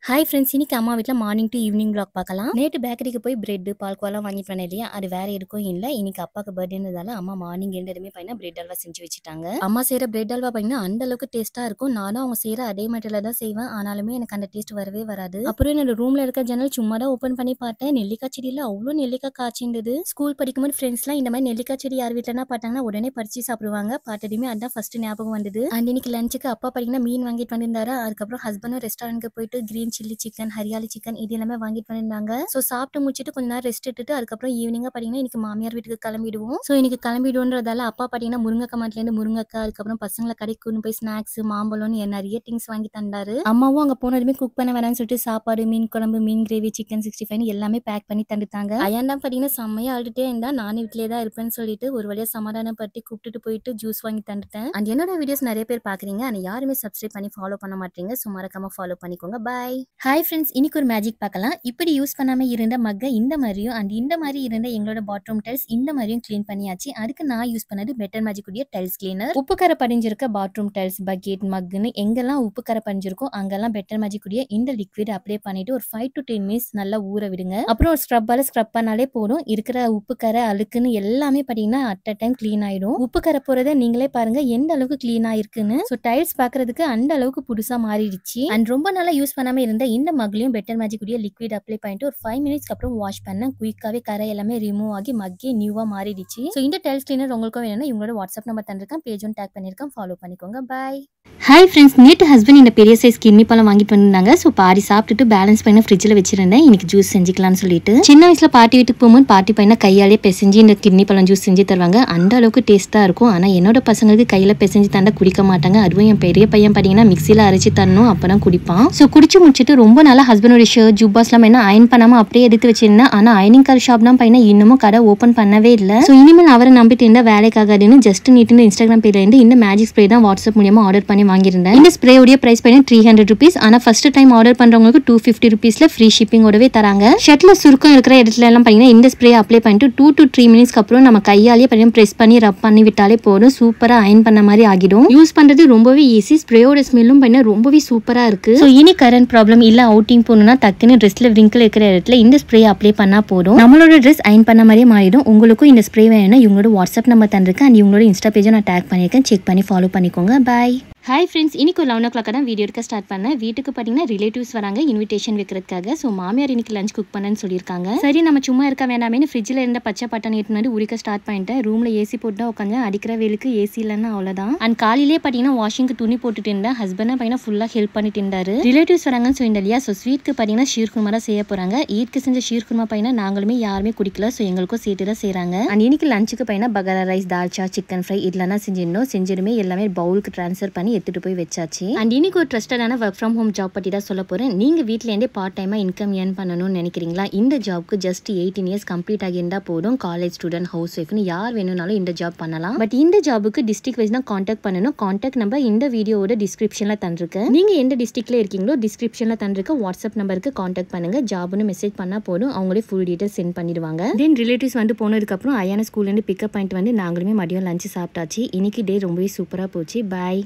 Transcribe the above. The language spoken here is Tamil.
ஹாய் ஃப்ரெண்ட்ஸ், இன்னைக்கு அம்மா வீட்டில் மார்னிங் டு ஈவினிங் vlog பார்க்கலாம். நேற்று பேக்கரிக்கு போய் பிரெட் பால்கோவெல்லாம் வாங்கிட்டு வந்தேன் இல்லையா, அது வேற எதுக்கும் இல்லை. இன்னைக்கு அப்பாவுக்கு பர்த்டேன்றதால அம்மா மார்னிங் எழுந்ததுமே பார்த்தீங்கன்னா பிரெட் அல்வா செஞ்சு வச்சுட்டாங்க. அம்மா செய்கிற பிரெட் அல்வா பார்த்தீங்கன்னா அந்த அளவுக்கு டேஸ்ட்டாக இருக்கும். நானும் அவங்க செய்கிற அதே மெட்டீரியல் தான் செய்வேன், ஆனாலுமே எனக்கு அந்த டேஸ்ட் வரவே வராது. அப்புறம் என்னோட ரூமில் இருக்க ஜன்னல் சும்மா தான் ஓப்பன் பண்ணி பார்த்தேன். நெல்லிக்காய் செடியில் அவ்வளோ நெல்லிக்காய் காய்ச்சிருந்தது. ஸ்கூல் படிக்கும்போது ஃப்ரெண்ட்ஸ்லாம் இந்த மாதிரி நெல்லிக்காய் செடி யார் வீட்டிலனா பார்த்தாங்கன்னா உடனே பறிச்சு சாப்பிடுவாங்க. பார்த்ததுமே அதான் ஃபர்ஸ்ட் ஞாபகம் வந்தது. அண்ட் இன்னைக்கு லஞ்சுக்கு அப்பா பார்த்தீங்கன்னா மீன் வாங்கிட்டு வந்திருந்தாரு. அதுக்கப்புறம் ஹஸ்பண்டும் ரெஸ்டாரண்ட்க்கு போயிட்டு green chilli chicken, hariyali chicken இது எல்லாமே வாங்கிட்டு வந்திருந்தாங்க. ஸோ சாப்பிட்டு முடிச்சுட்டு கொஞ்ச நேரம் ரெஸ்ட் எடுத்துட்டு அதுக்கப்புறம் ஈவினிங்கா பார்த்தீங்கன்னா இன்னைக்கு மாமியார் வீட்டுக்கு கிளம்பிடுவோம். ஸோ இன்னைக்கு கிளம்பிடுவோன்றதால அப்பா பார்த்தீங்கன்னா முருங்கக்காய் மாட்டிலேருந்து முருங்கக்காய், அதுக்கப்புறம் பசங்களை கடைக்கு கொண்டு போய் ஸ்நாக்ஸ், மாம்பழம்னு நிறைய திங்ஸ் வாங்கி தந்தாரு. அம்மாவும் அங்கே போனதுமே குக் பண்ண வேணாம்னு சொல்லிட்டு சாப்பாடு, மீன் குழம்பு, மீன் கிரேவி, சிக்கன் 65 எல்லாமே பேக் பண்ணி தந்துட்டாங்க. அயாண்டா பார்த்தீங்கன்னா செம்மையா அழுதுட்டே இருந்தா, நானும் வீட்டிலே தான் இருப்பேன்னு சொல்லிட்டு ஒரு வழியா சமாதானப்படுத்தி கூப்பிட்டுட்டு போயிட்டு ஜூஸ் வாங்கி தந்துட்டேன். அண்ட் என்னோட வீடியோஸ் நிறைய பேர் பாக்குறீங்க, ஆனால் யாருமே சப்ஸ்கிரைப் பண்ணி ஃபாலோ பண்ண மாட்டீங்க. ஸோ மறக்காம ஃபாலோ பண்ணிக்கோங்க. பாய். ஹாய் ஃப்ரெண்ட்ஸ், இன்னைக்கு ஒரு மேஜிக் பார்க்கலாம். இப்படி யூஸ் பண்ணாம இருந்த மக்கை இந்த மாதிரியும் அண்ட் இந்த மாதிரி இருந்த எங்களோட பாத்ரூம் டைல்ஸ் இந்த மாதிரியும் க்ளீன் பண்ணியாச்சு. அதுக்கு நான் யூஸ் பண்ணது பெட்டர் மேஜிக் உடைய டைல்ஸ் கிளீனர். உப்பு கரை படிஞ்சிருக்க பாத்ரூம் டைல்ஸ், பக்கெட், மக்குன்னு எங்கெல்லாம் உப்பு கரை படிஞ்சிருக்கோ அங்கெல்லாம் பெட்டர் மேஜிக் உடைய இந்த லிக்விட் அப்ளை பண்ணிட்டு ஒரு 5 to 10 minutes நல்லா ஊற விடுங்க. அப்புறம் ஒரு ஸ்க்ரப்பால ஸ்க்ரப் பண்ணாலே போதும். இருக்கிற உப்பு கரை, அழுக்குன்னு எல்லாமே பாத்தீங்கன்னா அட் அ டைம் கிளீன் ஆயிடும். உப்பு கரை போறதை நீங்களே பாருங்க எந்த அளவுக்கு கிளீன் ஆயிருக்குன்னு. ஸோ டைல்ஸ் பாக்குறதுக்கு அந்த அளவுக்கு புதுசா மாறிடுச்சு. அண்ட் ரொம்ப நாளா யூஸ் பண்ணாம இருந்த இந்த மக்லையும் பெட்டர் மேஜிக் உடைய லிக்விட் அப்ளை பண்ணிட்டு ஒரு 5 minutes அப்புறம் வாஷ் பண்ண குயிக்காவே கரை எல்லாமே ரிமூவ் ஆகி மக்கே நியூவா மாறிடுச்சு. ஸோ இந்த டைல்ஸ் கிளீனர் உங்களுக்கும் வேணும்னா இவங்களோட வாட்ஸ்அப் நம்பர் தந்திருக்கேன், பேஜும் டேக் பண்ணிருக்கேன், ஃபாலோ பண்ணிக்கோங்க. பாய். ஹாய் ஃப்ரெண்ட்ஸ், நேற்று ஹஸ்பண்ட் இந்த பெரிய சைஸ் கிண்ணி பழம் வாங்கிட்டு வந்திருந்தாங்க. ஸோ பாதி சாப்பிட்டுட்டு பேலன்ஸ் பண்ண ஃப்ரிட்ஜில் வச்சிருந்தேன். இன்னைக்கு ஜூஸ் செஞ்சுக்கலாம்னு சொல்லிட்டு. சின்ன வயசுல பாட்டி வீட்டுக்கு போகும்போது பாட்டி பையனை கையாலே பிசைஞ்சு இந்த கிண்ணி பழம் ஜூஸ் செஞ்சு தருவாங்க. அந்த அளவுக்கு டேஸ்ட்டாக இருக்கும். ஆனால் என்னோட பசங்களுக்கு கையில் பிசைஞ்சு தந்தா குடிக்க மாட்டாங்க. அதுவும் என் பெரிய பையன் பார்த்தீங்கன்னா மிக்சியில் அரைச்சி தரணும், அப்பதான் குடிப்பான். ஸோ குடிச்சு முடிச்சுட்டு ரொம்ப நாளாக ஹஸ்பண்டோட ஷர்ட், ஜுப்பாஸ்லாம் என்ன அயன் பண்ணாமல் அப்படியே எடுத்து வச்சிருந்தேன். ஆனால் அயனிங் கார் ஷாப் தான் பையனை இன்னமும் கடை ஓப்பன் பண்ணவே இல்லை. ஸோ இனிமேல் அவரை நம்பிட்டு இருந்தால் வேலைக்காகாதுன்னு ஜஸ்ட் நீட்டுன்னு இன்ஸ்டாகிராம் பேஜ்ல இருந்து இந்த மேஜிக் ஸ்ப்ரே தான் வாட்ஸ்அப் மூலியமா ஆர்டர் பண்ணி வாங்கியிருந்தேன். இந்த ஸ்ப்ரே உடைய பிரைஸ் பண்ணி 300 rupees. ஆனா ஃபர்ஸ்ட் டைம் ஆர்டர் பண்றவங்களுக்கு 250 rupeesல ஃப்ரீ ஷிப்பிங்கோடவே தராங்க. ஷர்ட்ல சுருக்கம் இருக்கிற இடத்துல எல்லாம் பாத்தீங்கன்னா இந்த ஸ்ப்ரே அப்ளை பண்ணிட்டு 2 to 3 minutes அப்புறம் நம்ம கையாலேயே பாத்தீங்கன்னா பிரஸ் பண்ணி ரப் பண்ணி விட்டாலே போதும். சூப்பரா அயன் பண்ண மாதிரி ஆகிடும். யூஸ் பண்றது ரொம்பவே ஈஸி. ஸ்ப்ரேயோட ஸ்மெல்லும் பாத்தீங்கன்னா ரொம்பவே சூப்பரா இருக்கு. ஸோ இனி கரண்ட் ப்ராப்ளம் இல்ல அவுட்டிங் போகணும்னா டக்குன்னு ட்ரெஸ்ல விரிங்கிள் இருக்கிற இடத்துல இந்த ஸ்ப்ரே அப்ளை பண்ணா போதும். நம்மளோட ட்ரெஸ் அயன் பண்ண மாதிரியே மாறிடும். உங்களுக்கும் இந்த ஸ்ப்ரே வேணும்னா இவங்களோட வாட்ஸ்அப் நம்பர் தந்திருக்கேன் அண்ட் இவங்களோட இன்ஸ்டா பேஜை நான் டேக் பண்ணியிருக்கேன், செக் பண்ணி ஃபாலோ பண்ணிக்கோங்க. பாய். ஹாய் ஃப்ரெண்ட்ஸ், இன்னைக்கு ஒரு 11 o'clock தான் வீடியோ எடுக்க ஸ்டார்ட் பண்ணேன். வீட்டுக்கு பார்த்தீங்கன்னா ரிலேட்டிவ்ஸ் வராங்க இன்விடேஷன் வைக்கிறதுக்காக. ஸோ மாமியார் இன்னைக்கு லஞ்ச் குக் பண்ணேன்னு சொல்லியிருக்காங்க. சரி நம்ம சும்மா இருக்க வேண்டாமேன்னு ஃப்ரிட்ஜில் இருந்த பச்சை பட்டாணி எடுத்து வந்து உரிக்க ஸ்டார்ட் பண்ணிட்டேன். ரூமில் ஏசி போட்டு தான் உட்காந்து அடிக்கிற வேலுக்கு ஏசி இல்லைன்னா அவ்வளோதான். அண்ட் காலையிலே பார்த்தீங்கன்னா வாஷிங்க்கு துணி போட்டுட்டு இருந்தேன். ஹஸ்பண்ட் பார்த்தீங்கன்னா ஃபுல்லாக ஹெல்ப் பண்ணிட்டு இருந்தாரு. ரிலேட்டிவ்ஸ் வராங்கன்னு சொல்லியிருந்தேன் இல்லையா. ஸோ ஸ்வீட்க்கு பார்த்தீங்கன்னா ஷீர் குருமா தான் செய்ய போகிறாங்க. ஈட்க்கு செஞ்ச ஷீர் குருமா பார்த்தீங்கன்னா நாங்களுமே யாருமே குடிக்கல. ஸோ எங்களுக்கும் சேர்த்து தான் செய்கிறாங்க. அண்ட் இன்னைக்கு லஞ்சுக்கு பார்த்தீங்கன்னா பகாரா ரைஸ், தால்ச்சா, சிக்கன் ஃப்ரை இதெல்லாம் செஞ்சிருந்தோம். செஞ்சிருமே எல்லாமே பவுலுக்கு ட்ரான்ஸ்ஃபர் பண்ணி எடுத்துகிட்டு போய் வச்சாச்சு. அண்ட் இன்னைக்கு ஒரு ட்ரஸ்டடான ஒர்க் ஃப்ரம் ஹோம் ஜாப் பற்றி தான் சொல்ல போறேன். நீங்க வீட்டிலேருந்தே பார்ட் டைமா இன்கம் ஏர்ன் பண்ணணும்னு நினைக்கிறீங்களா? இந்த ஜாப்க்கு ஜஸ்ட் 18 years கம்ப்ளீட் ஆகியிருந்தா போதும். காலேஜ் ஸ்டூடெண்ட், ஹவுஸ் ஒய்ஃப்னு யார் வேணும்னாலும் இந்த ஜாப் பண்ணலாம். பட் இந்த ஜாபுக்கு டிஸ்ட்ரிக்ட் வைஸ் தான் கான்டாக்ட் பண்ணணும். கான்டாக்ட் நம்பர் இந்த வீடியோவோட டிஸ்கிரிப்ஷன்ல தந்திருக்கேன். நீங்க எந்த டிஸ்ட்ரிக்ட்ல இருக்கீங்களோ டிஸ்கிரிப்ஷன்ல தந்திருக்க வாட்ஸ்அப் நம்பருக்கு கான்டாக்ட் பண்ணுங்க. ஜாப்னு மெசேஜ் பண்ணா போதும், அவங்களே ஃபுல் டீடைல்ஸ் சென்ட் பண்ணிடுவாங்க. தென் ரிலேட்டிவ்ஸ் வந்து போனதுக்கு அப்புறம் அயான ஸ்கூல்ல இருந்து பிக்கப் பாயிண்ட் வந்து நாங்களுமே மதியம் லஞ்ச் சாப்பிட்டாச்சு. இன்னைக்கு டே ரொம்பவே சூப்பரா போச்சு. பாய்.